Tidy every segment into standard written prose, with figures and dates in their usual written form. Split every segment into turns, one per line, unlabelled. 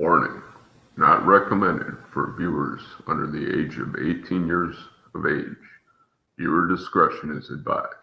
Warning: not recommended for viewers under the age of 18 years of age. Viewer discretion is advised.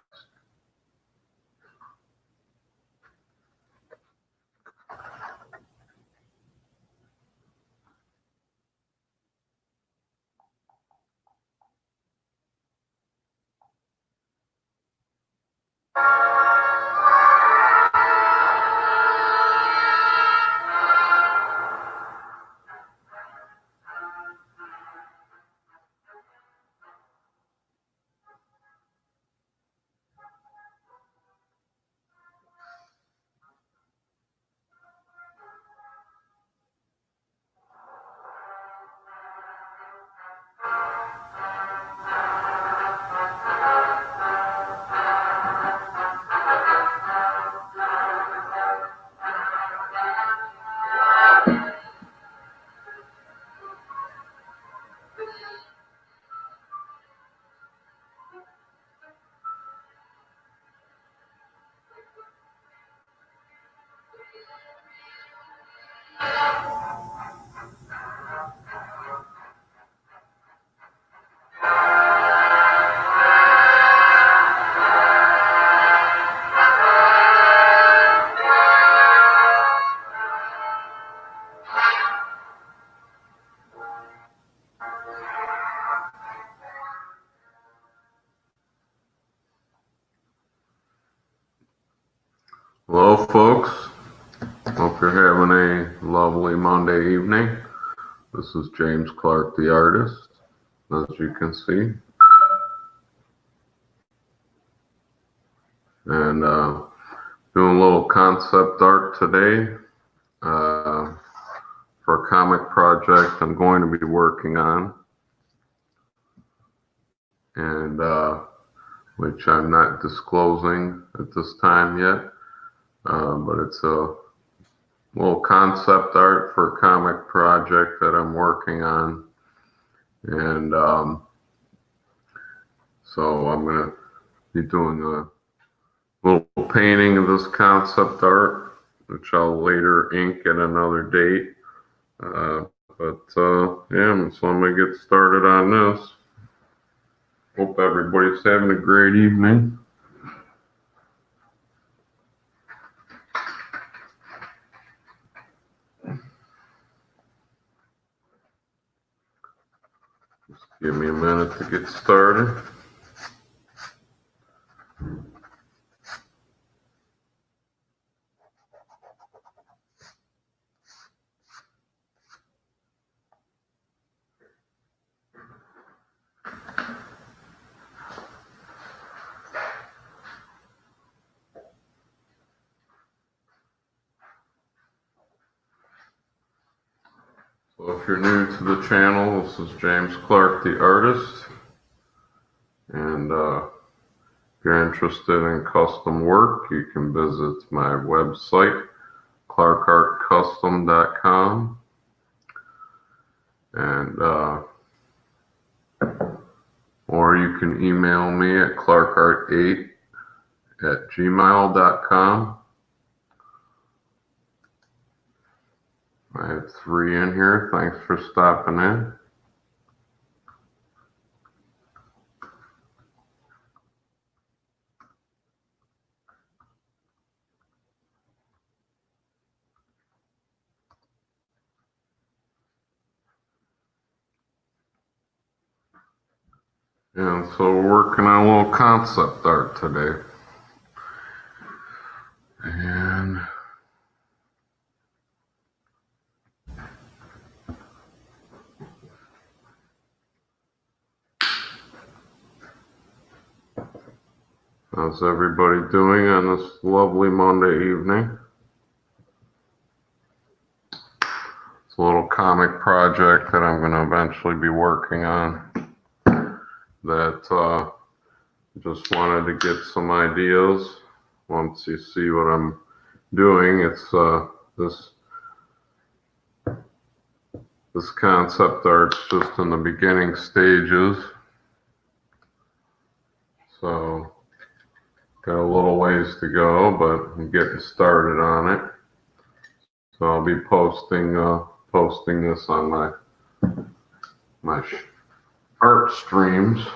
Hello, folks. Hope you're having a lovely Monday evening. This is James Clark, the artist, as you can see. And doing a little concept art today for a comic project I'm going to be working on, and which I'm not disclosing at this time yet. But it's a little concept art for a comic project that I'm working on. And so I'm going to be doing a little painting of this concept art, which I'll later ink at another date. Yeah, so I'm going to get started on this. Hope everybody's having a great evening. Just give me a minute to get started. So if you're new to the channel, this is James Clark, the artist. And if you're interested in custom work, you can visit my website, clarkartcustom.com. And or you can email me at clarkart8@gmail.com. I have 3 in here. Thanks for stopping in. And so we're working on a little concept art today. And how's everybody doing on this lovely Monday evening? It's a little comic project that I'm going to eventually be working on. That just wanted to get some ideas. Once you see what I'm doing, it's this concept art's just in the beginning stages. So got a little ways to go, but I'm getting started on it. So I'll be posting posting this on my art streams.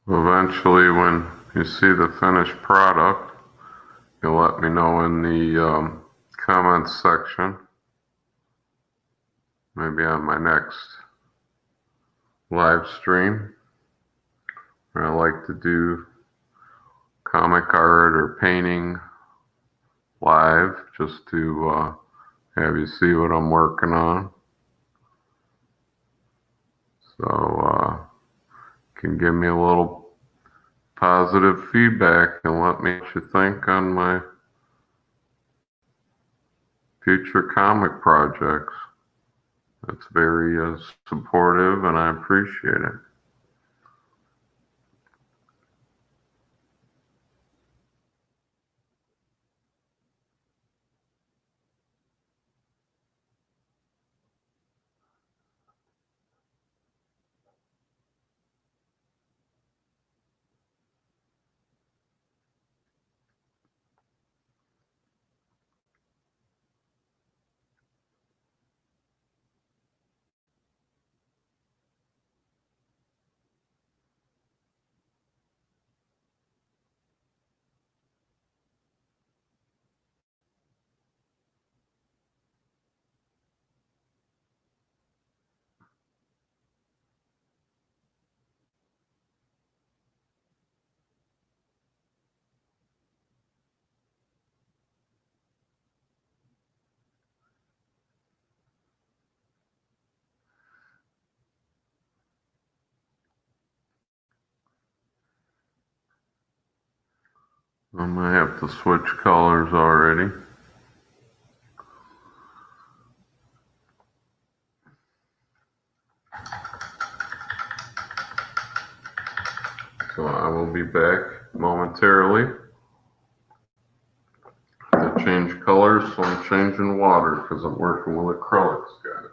Eventually, when you see the finished product, you'll let me know in the comments section, maybe on my next live stream, where I like to do comic art or painting live, just to have you see what I'm working on. So can give me a little positive feedback and let me know what you think on my future comic projects. That's very supportive, and I appreciate it. I might have to switch colors already. So I will be back momentarily to change colors. So I'm changing water because I'm working with acrylics, guys.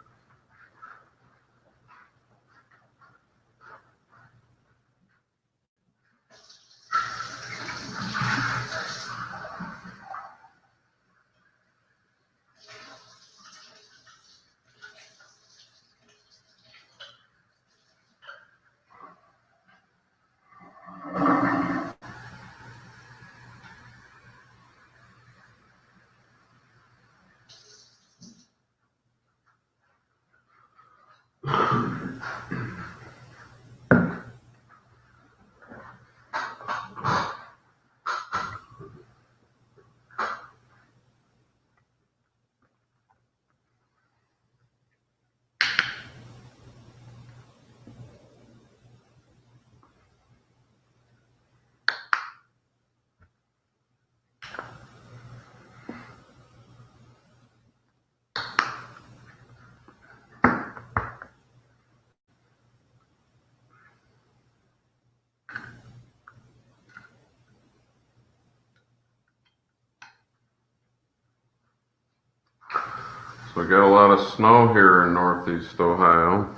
So I got a lot of snow here in Northeast Ohio.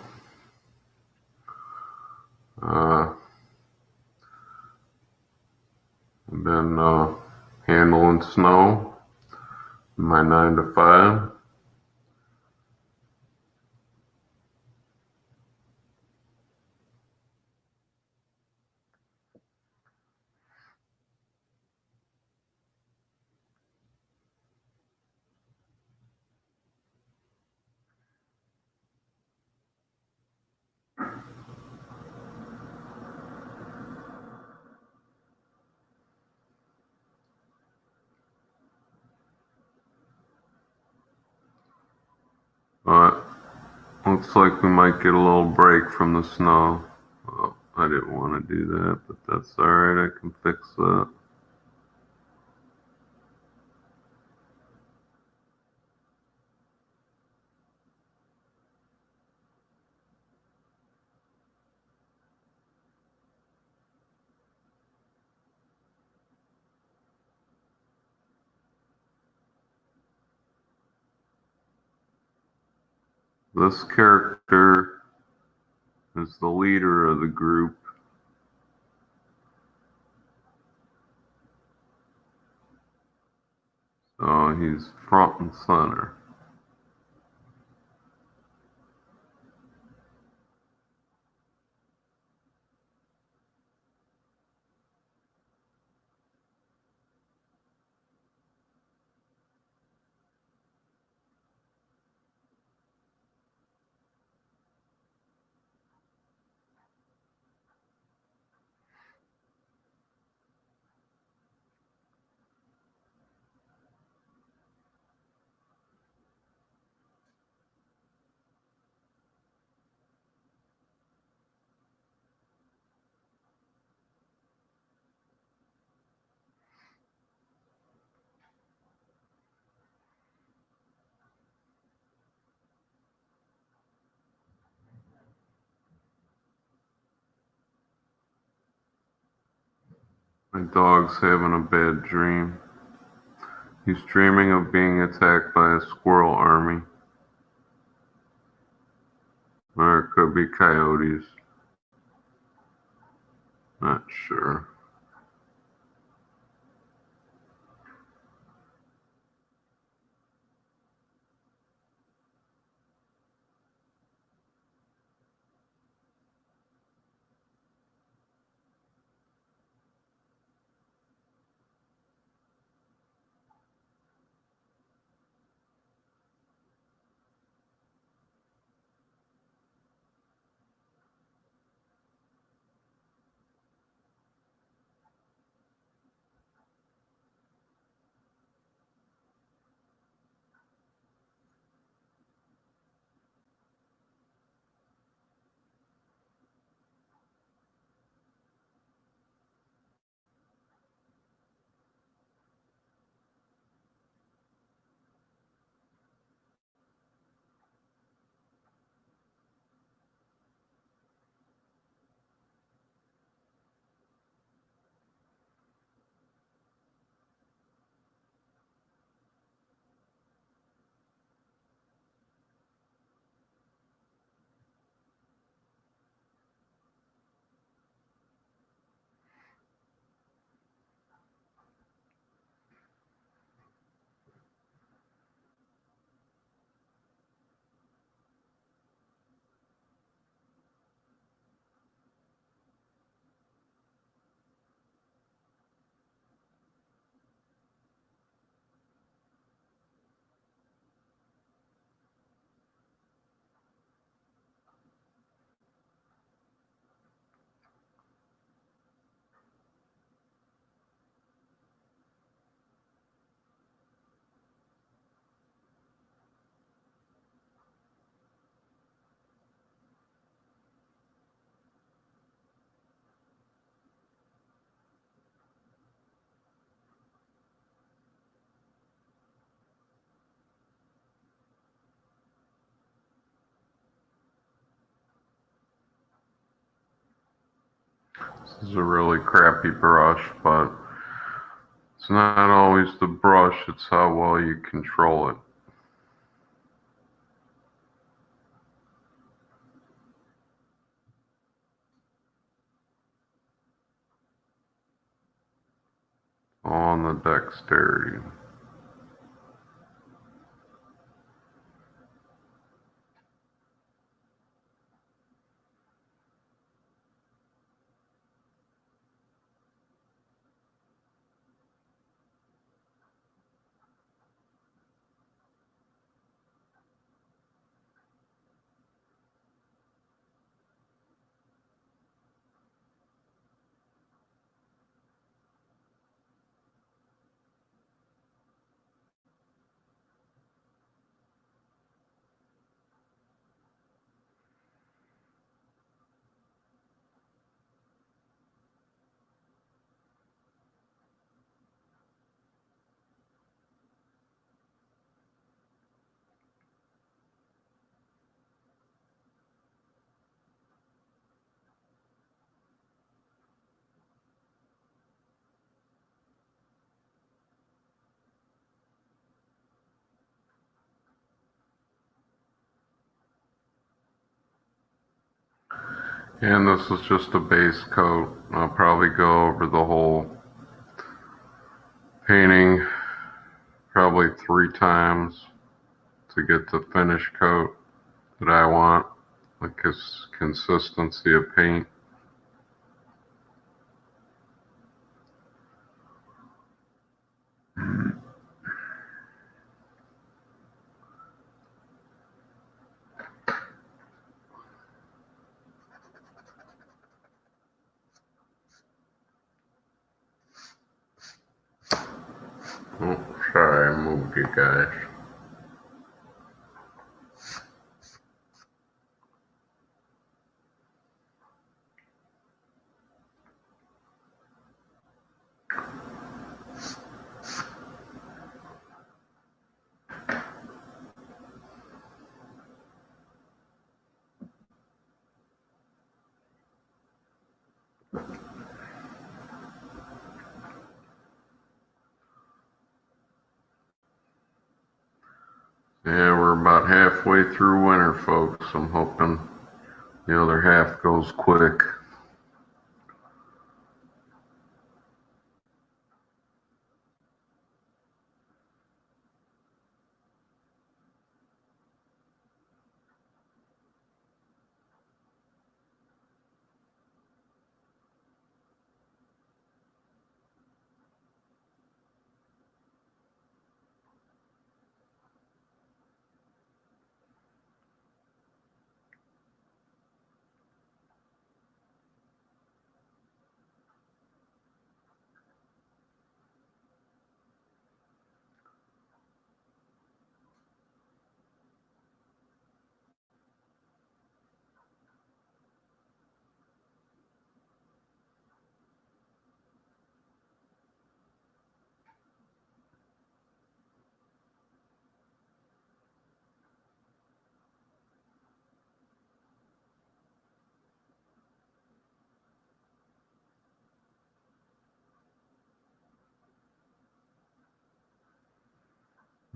I've been handling snow in my 9 to 5. Looks like we might get a little break from the snow. Well, I didn't want to do that, but that's alright, I can fix that. This character is the leader of the group. So he's front and center. My dog's having a bad dream. He's dreaming of being attacked by a squirrel army. Or it could be coyotes. Not sure. This is a really crappy brush, but it's not always the brush, it's how well you control it. All on the dexterity. And this is just a base coat. I'll probably go over the whole painting probably 3 times to get the finish coat that I want, like this consistency of paint. Oh, sorry, I moved you guys. Yeah, we're about halfway through winter, folks. I'm hoping the other half goes quick.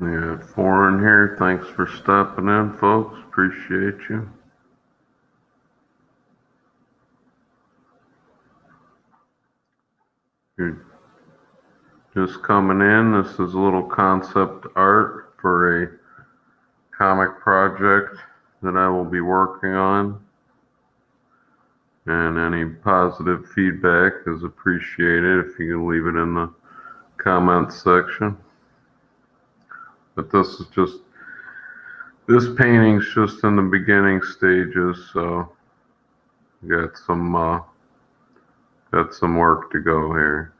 We got 4 in here. Thanks for stopping in, folks. Appreciate you. You're just coming in. This is a little concept art for a comic project that I will be working on. And any positive feedback is appreciated if you can leave it in the comments section. But this painting's just in the beginning stages, so got some work to go here.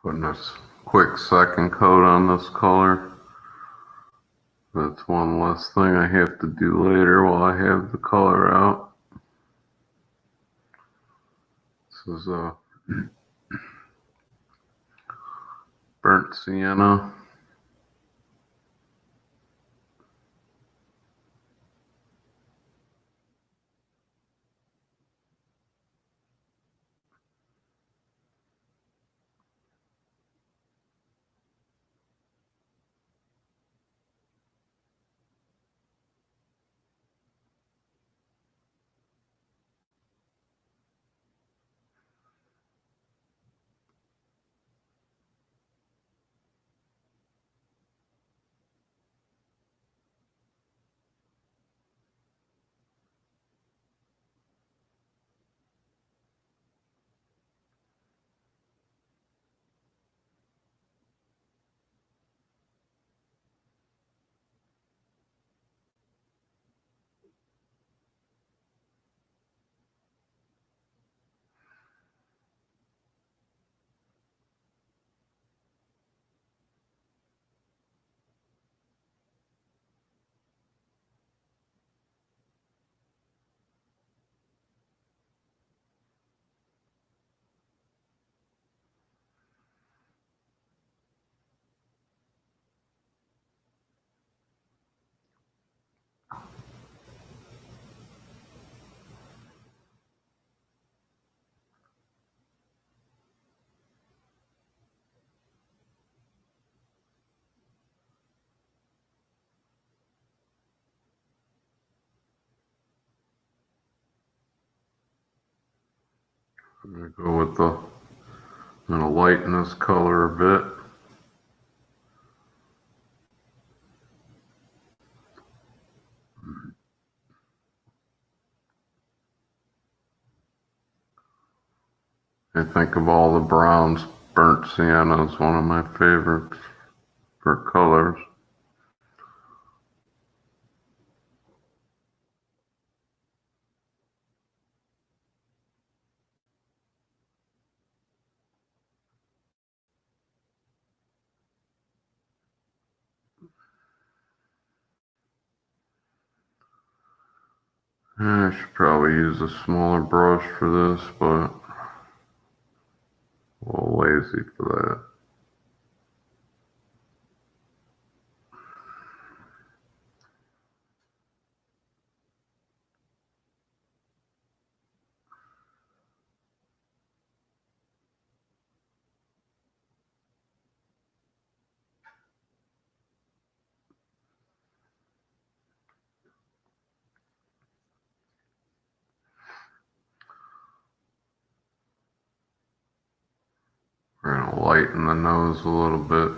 Putting a quick second coat on this color. That's one less thing I have to do later while I have the color out. This is a burnt sienna. I'm gonna go with the, I'm gonna lighten this color a bit. I think of all the browns, burnt sienna is one of my favorites for colors. I should probably use a smaller brush for this, but a little lazy for that. We're gonna lighten the nose a little bit.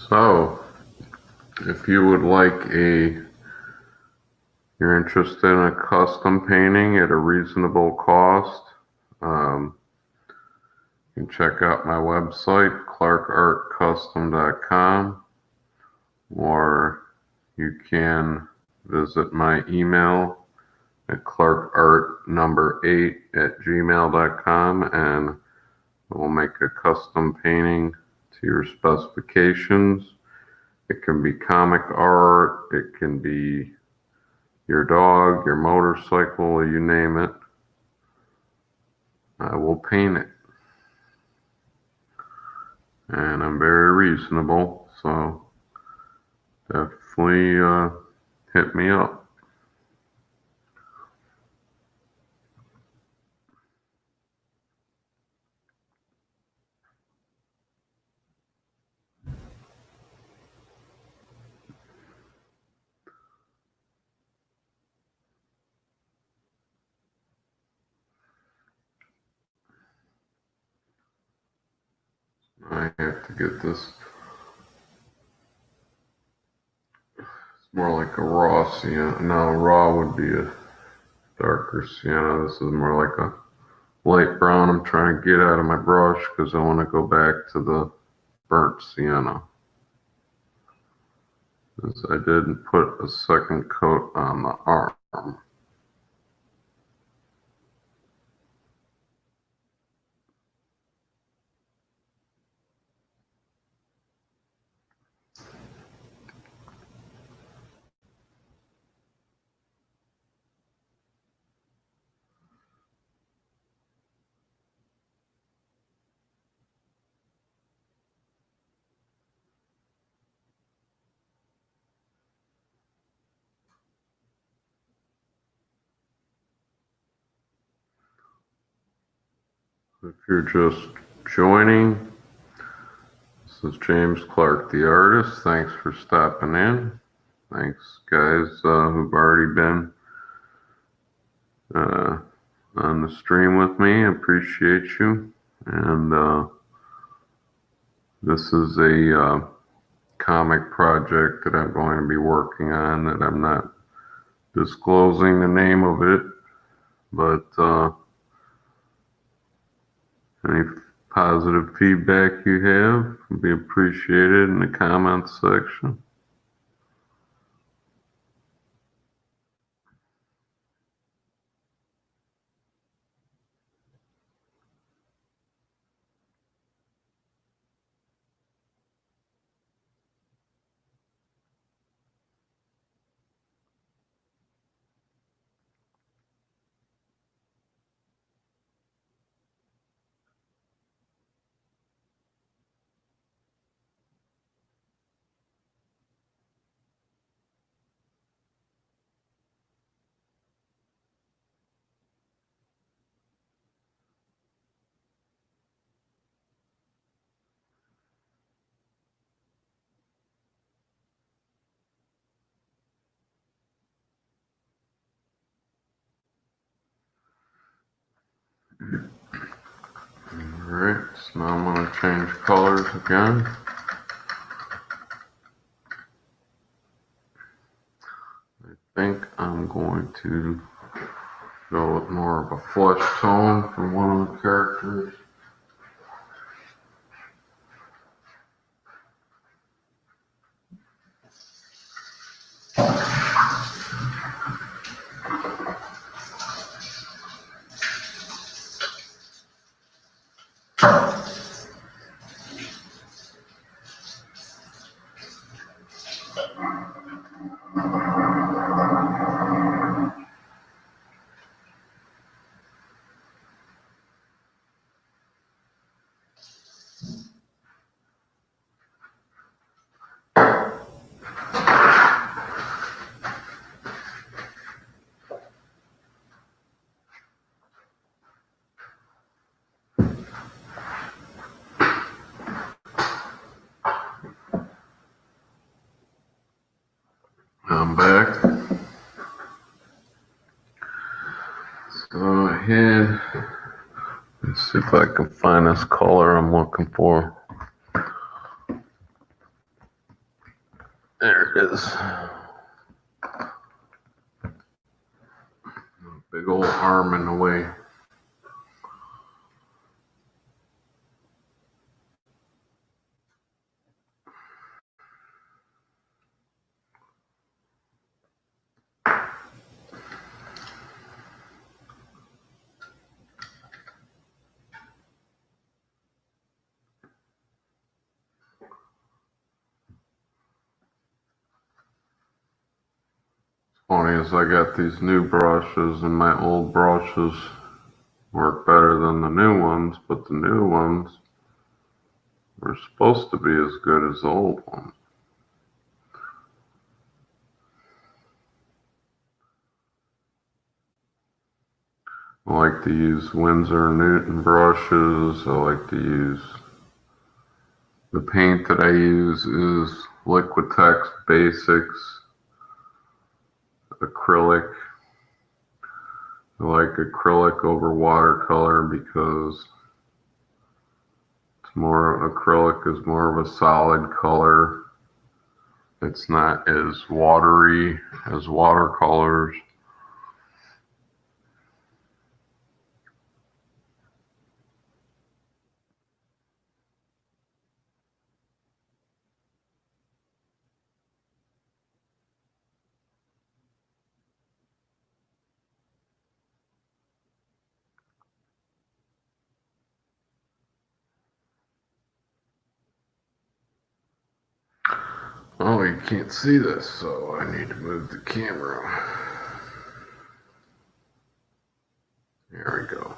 So, if you would like you're interested in a custom painting at a reasonable cost, you can check out my website, clarkartcustom.com, or you can visit my email at clarkart8@gmail.com, and we'll make a custom painting to your specifications. It can be comic art, it can be your dog, your motorcycle, you name it. I will paint it. And I'm very reasonable, so definitely hit me up. I have to get this. It's more like a raw sienna. No, raw would be a darker sienna. This is more like a light brown. I'm trying to get out of my brush because I want to go back to the burnt sienna. As I did put a second coat on the arm. If you're just joining, this is James Clark, the artist. Thanks for stopping in. Thanks, guys, who've already been on the stream with me. I appreciate you. And this is a comic project that I'm going to be working on that I'm not disclosing the name of it, but any positive feedback you have will be appreciated in the comments section. Alright, so now I'm going to change colors again. I think I'm going to go with more of a flesh tone for one of the characters. I'm back. Go ahead. Let's see if I can find this color I'm looking for. is. Big old arm in the way. Funny is I got these new brushes and my old brushes work better than the new ones, but the new ones were supposed to be as good as the old ones. I like to use Winsor & Newton brushes. I like to use, the paint that I use is Liquitex Basics acrylic. I like acrylic over watercolor because it's more, acrylic is more of a solid color. It's not as watery as watercolors. Oh, you can't see this, so I need to move the camera. There we go.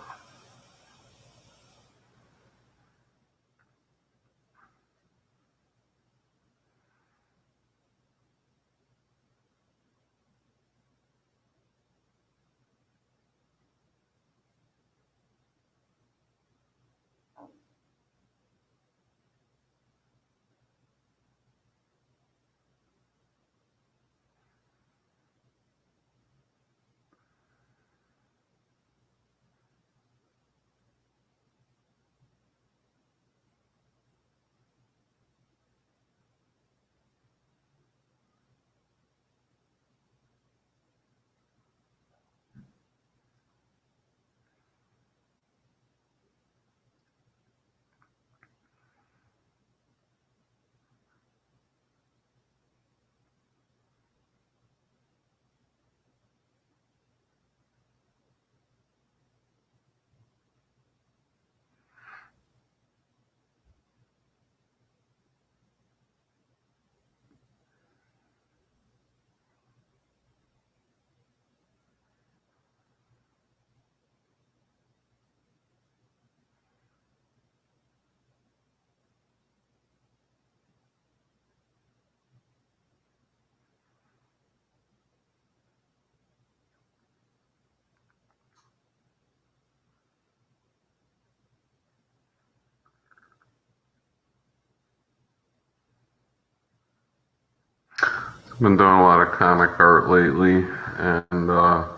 I've been doing a lot of comic art lately, and I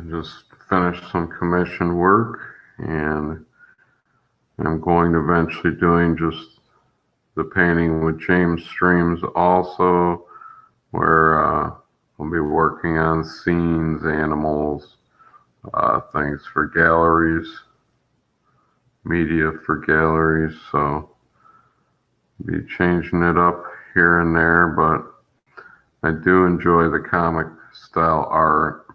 just finished some commission work, and I'm going to eventually doing just the painting with James Streams also, where I'll be working on scenes, animals, things for galleries, media for galleries, so be changing it up here and there, but I do enjoy the comic style art.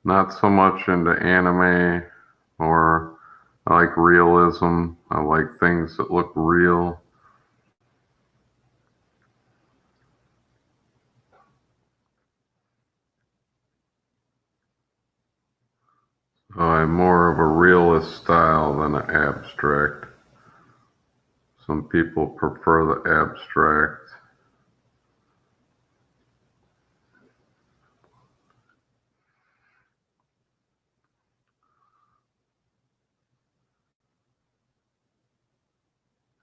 Not so much into anime, or I like realism. I like things that look real. I'm more of a realist style than an abstract. Some people prefer the abstract.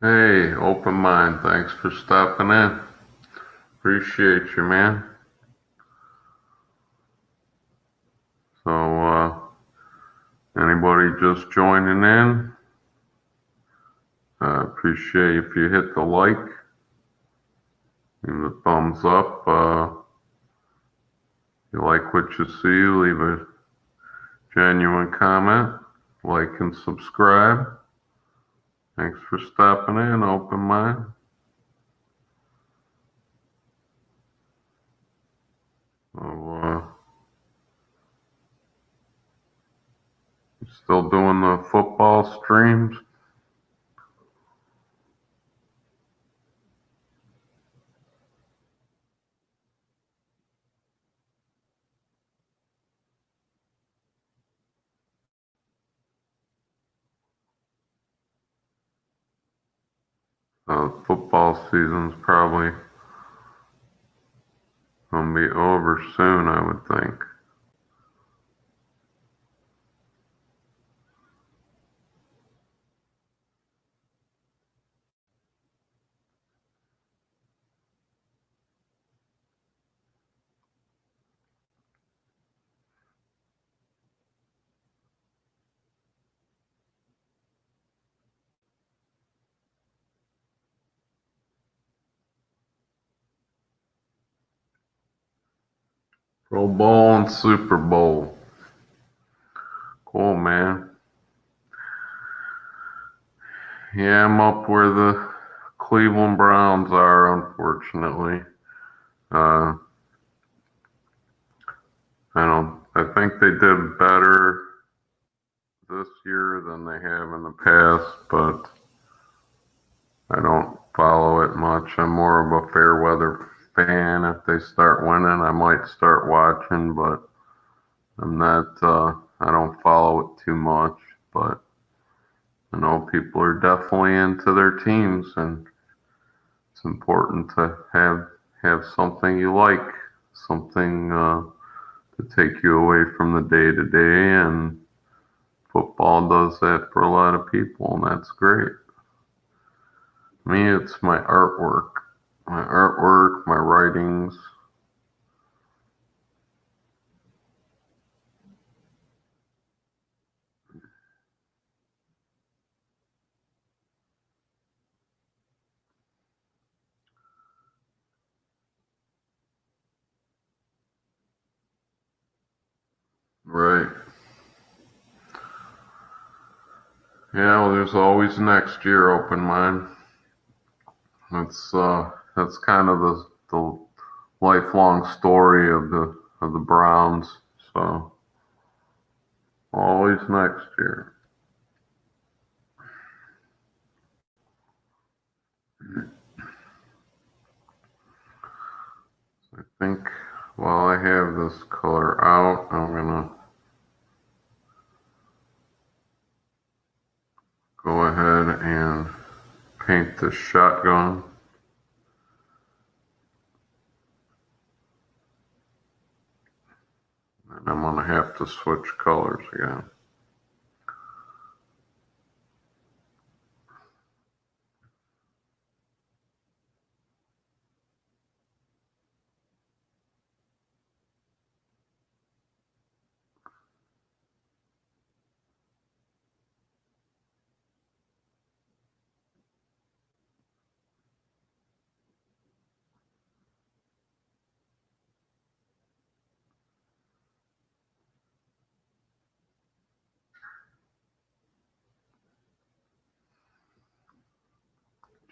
Hey, open mind. Thanks for stopping in. Appreciate you, man. So, anybody just joining in? Appreciate if you hit the like. Leave a thumbs up. If you like what you see, leave a genuine comment, like and subscribe. Thanks for stopping in, open mind. So, still doing the football streams. Football season's probably gonna be over soon, I would think. Pro Bowl and Super Bowl. Cool, man. Yeah, I'm up where the Cleveland Browns are, unfortunately. Uh, I think they did better this year than they have in the past, but I don't follow it much. I'm more of a fair weather fan. If they start winning, I might start watching, but I'm not, I don't follow it too much. But I know people are definitely into their teams, and it's important to have something you like, something to take you away from the day to day, and football does that for a lot of people, and that's great. Me, it's my artwork, my writings. Right. Yeah, well, there's always next year, open mind. That's kind of the lifelong story of the Browns. So always next year. I think while I have this color out, I'm gonna go ahead and paint this shotgun. And I'm gonna have to switch colors again.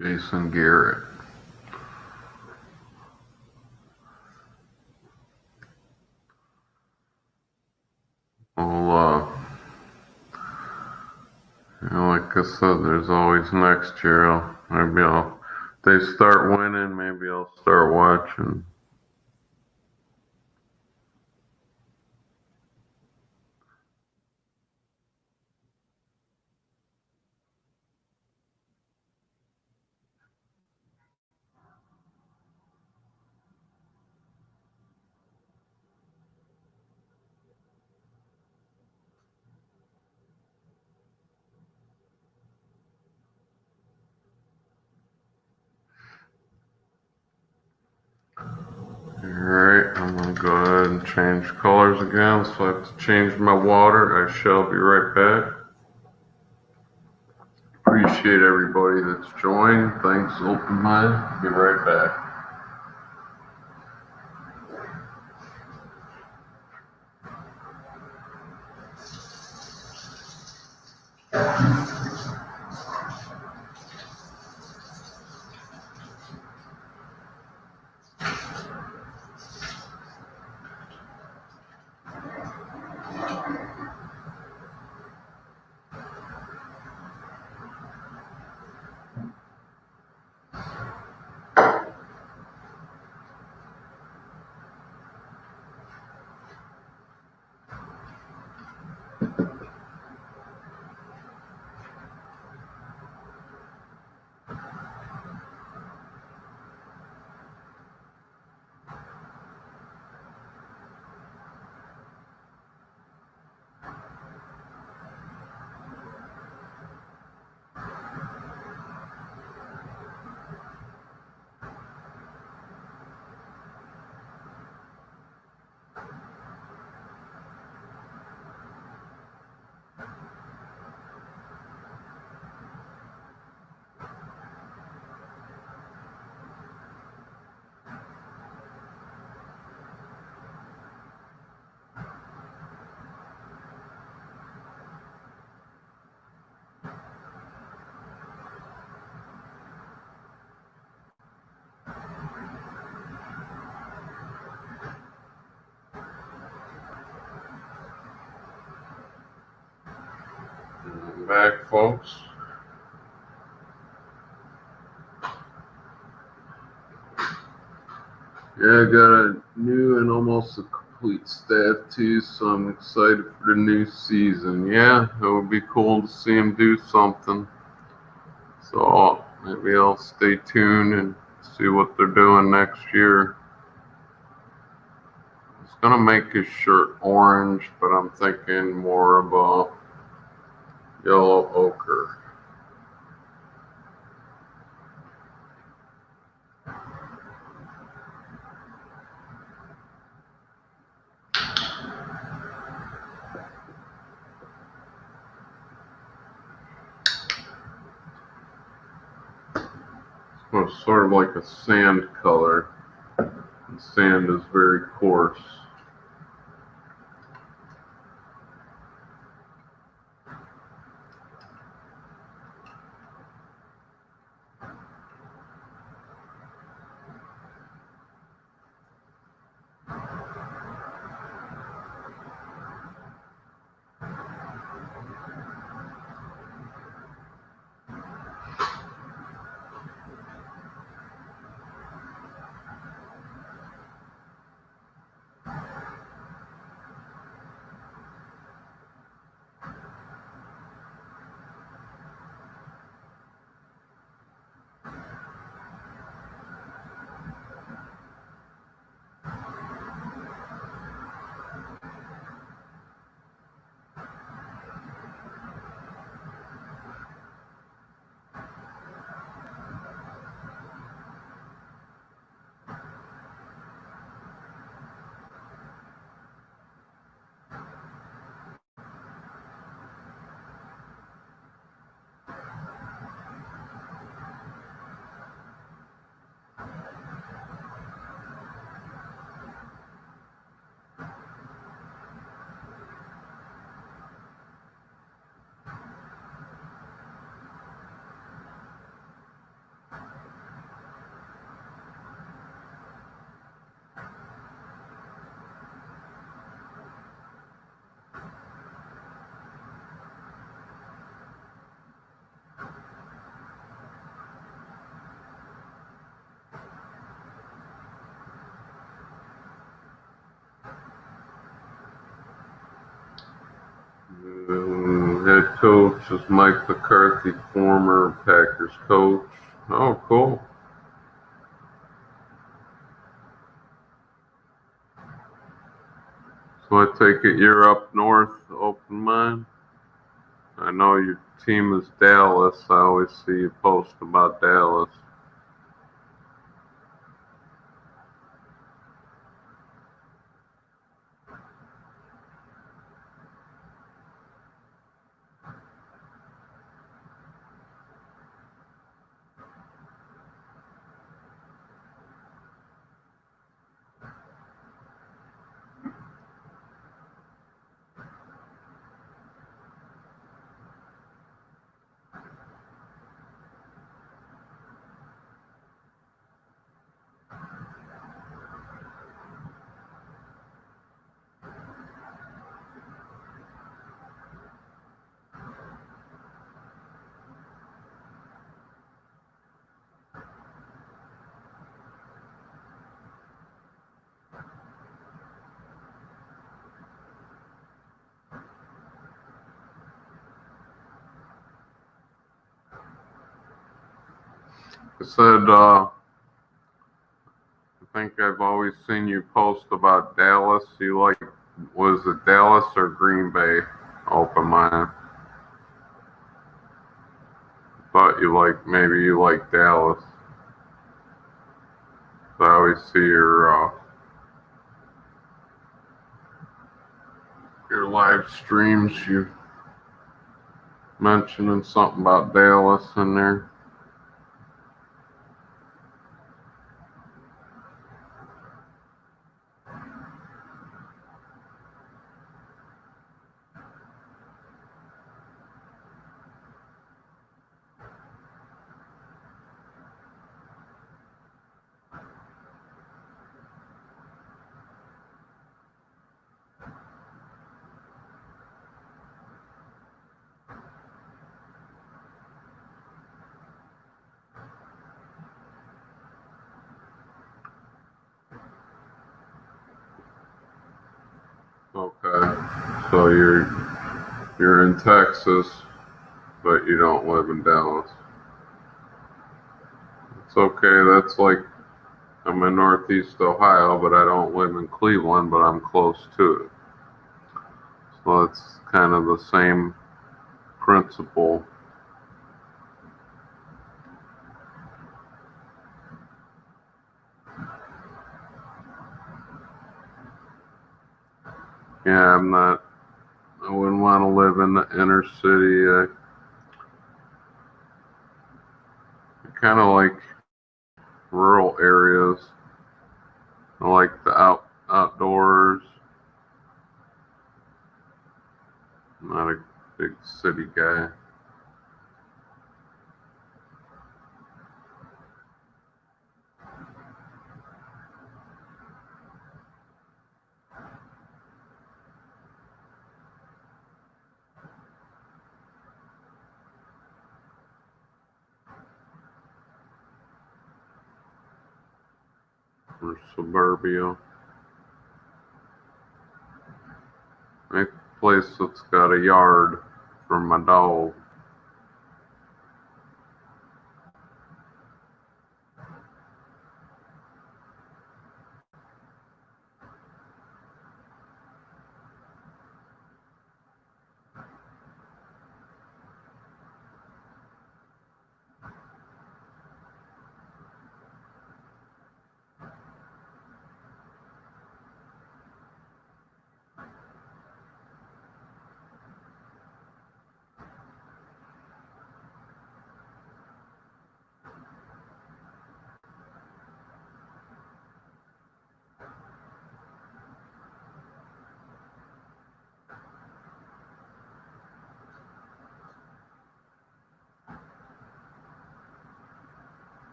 Jason Garrett. Well, like I said, there's always next year. If they start winning, maybe I'll start watching. Alright, I'm gonna go ahead and change colors again, so I have to change my water. I shall be right back. Appreciate everybody that's joined. Thanks, open mind. Be right back. Back, folks. Yeah, I got a new and almost a complete staff too, so I'm excited for the new season. Yeah, it would be cool to see him do something. So maybe I'll stay tuned and see what they're doing next year. I was gonna make his shirt orange, but I'm thinking more of a yellow ochre. So it's sort of like a sand color. And sand is very coarse. Head coach is Mike McCarthy, former Packers coach. Oh, cool. So I take it you're up north, open mind? I know your team is Dallas. I always see you post about Dallas. I said, I think I've always seen you post about Dallas. You like, was it Dallas or Green Bay? Open mind. Thought you like, maybe you like Dallas. I always see your live streams. You mentioning something about Dallas in there. Okay, so you're in Texas, but you don't live in Dallas. It's okay. That's like I'm in Northeast Ohio, but I don't live in Cleveland, but I'm close to it. So it's kind of the same principle. Yeah, I wouldn't want to live in the inner city. I kind of like rural areas. I like the outdoors. I'm not a big city guy. Or suburbia. A place that's got a yard for my dog.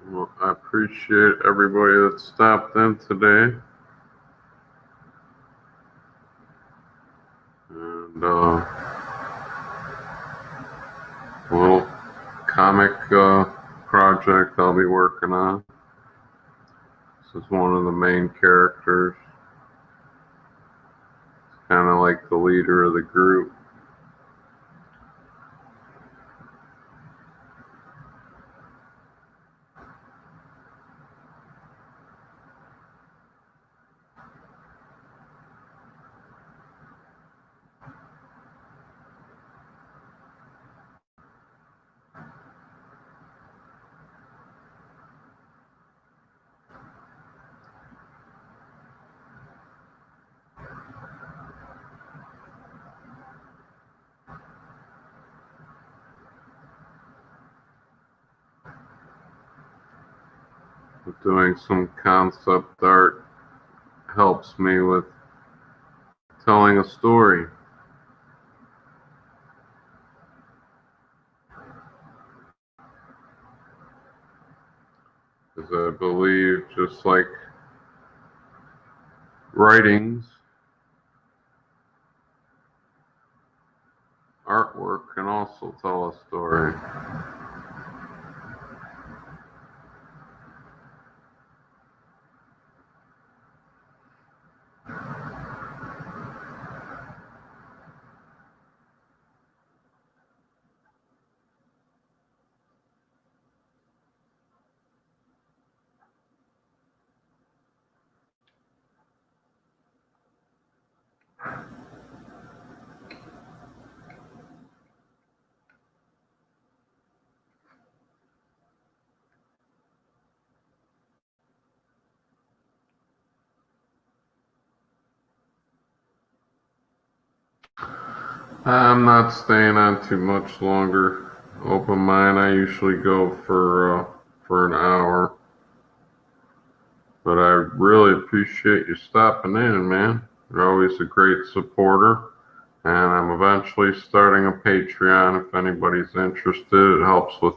Well, I appreciate everybody that stopped in today. And a little comic project I'll be working on. This is one of the main characters. Kind of like the leader of the group. But doing some concept art helps me with telling a story. Because I believe just like writings, artwork can also tell a story. I'm not staying on too much longer. Open mine, I usually go for an hour. But I really appreciate you stopping in, man. You're always a great supporter. And I'm eventually starting a Patreon if anybody's interested. It helps with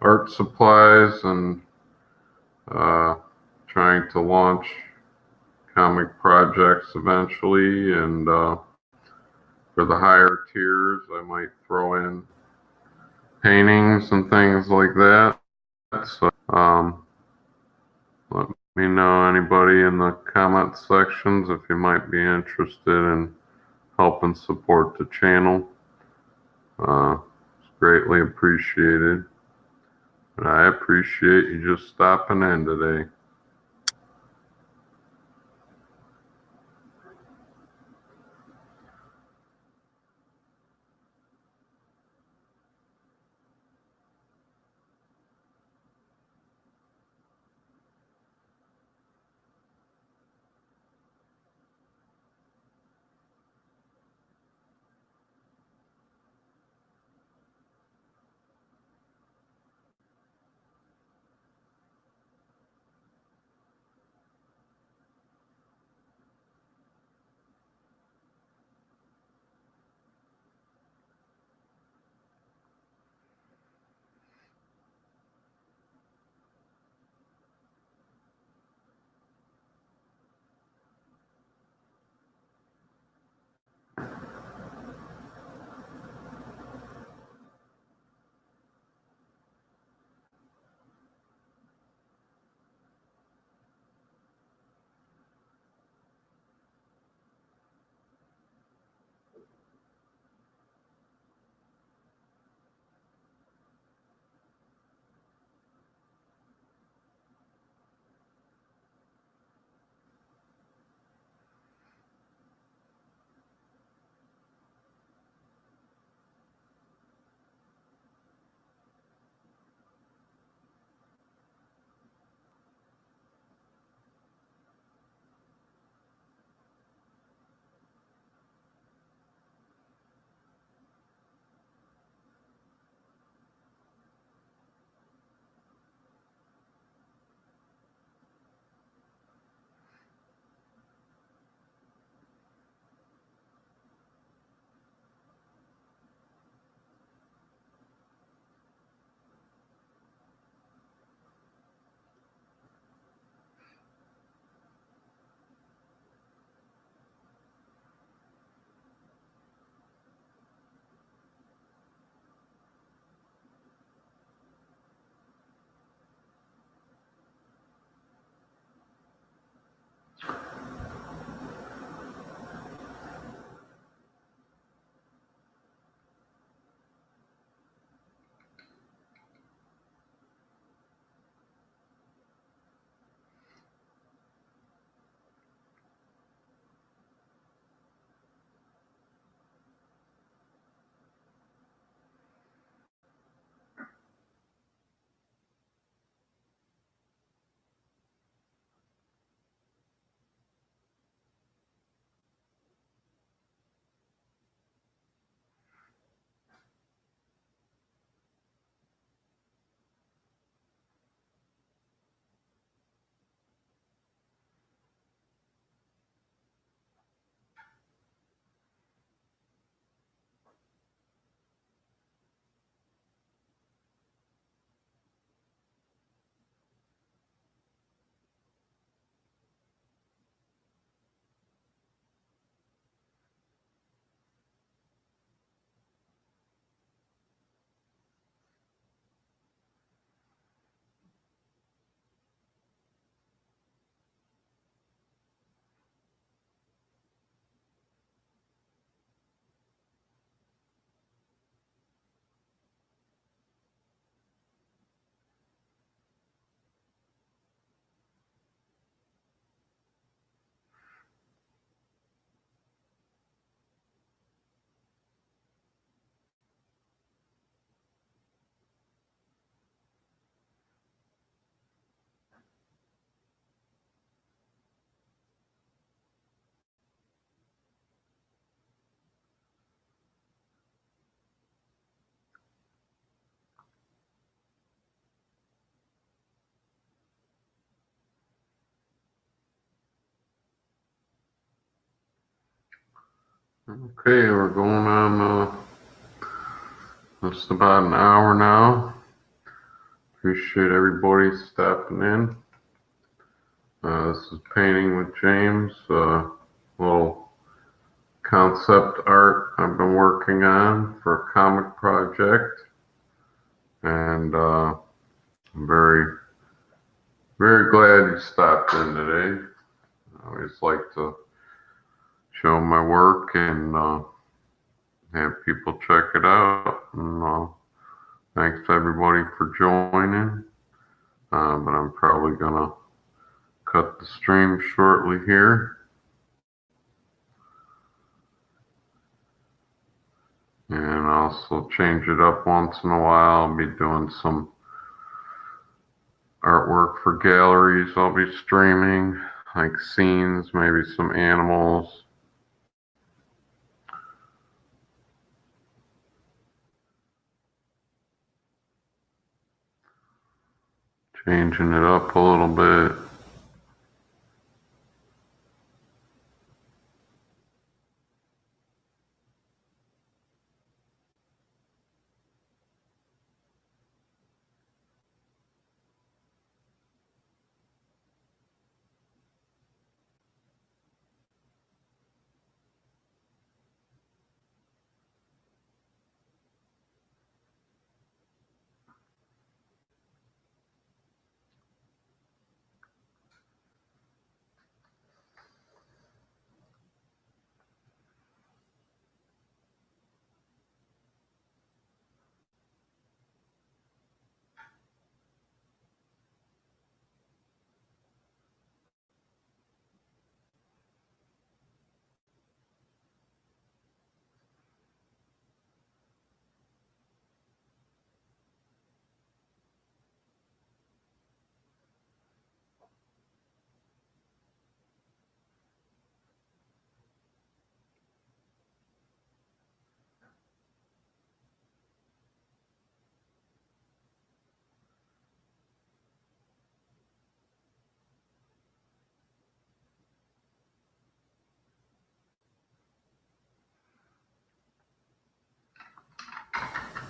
art supplies and uh, trying to launch comic projects eventually. And for the higher tiers, I might throw in paintings and things like that. So let me know, anybody in the comment sections, if you might be interested in helping support the channel. It's greatly appreciated. And I appreciate you just stopping in today. Okay, we're going on just about an hour now. Appreciate everybody stepping in. This is Painting with James, little concept art I've been working on for a comic project, and I'm very, very glad you stopped in today. I always like to show my work and have people check it out. And thanks to everybody for joining. But I'm probably gonna cut the stream shortly here. And also change it up once in a while. I'll be doing some artwork for galleries. I'll be streaming, like scenes, maybe some animals. Changing it up a little bit.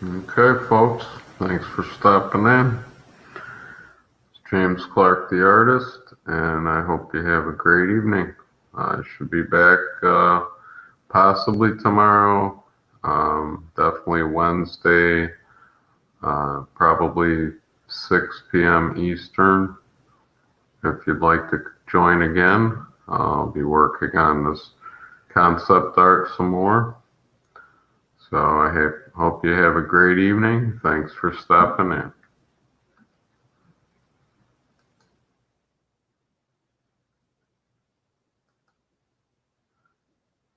Okay, folks, thanks for stopping in. It's James Clark, the artist, and I hope you have a great evening. I should be back possibly tomorrow, definitely Wednesday, probably 6 p.m. Eastern. If you'd like to join again, I'll be working on this concept art some more. So I hope you have a great evening. Thanks for stopping in.